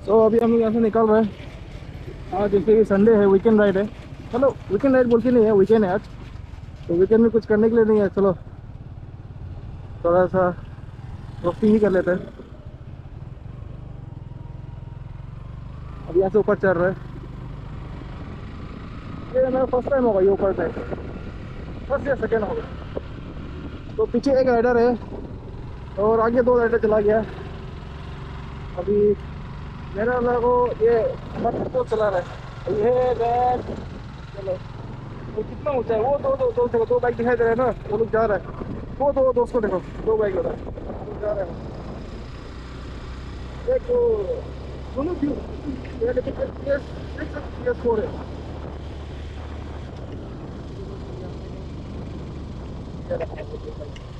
तो अभी हम लोग यहाँ से निकल रहे हैं। आज जैसे कि संडे है, वीकेंड राइड है। चलो वीकेंड राइड बोल के नहीं है, वीकेंड है आज। तो वीकेंड में कुछ करने के लिए नहीं है, चलो थोड़ा सा दोस्ती ही कर लेते हैं। अब यहाँ से ऊपर चढ़ रहे हैं। ये मेरा फर्स्ट टाइम होगा ये ऊपर पे, फर्स्ट या सेकेंड होगा। तो पीछे एक राइडर है और आगे दो राइडर चला गया। अभी मेरा वाला को ये तो चला रहा है ये बैग। चलो वो कितना ऊंचा है, वो दो बाइक दिखाई दे रहे हैं ना, वो लोग जा रहा है। वो दो दोस्त को देखो, दो बाइक उधर वो लोग जा रहे हैं। एक दोनों व्यू ये लेकिन Bs4 है। ये रहा है।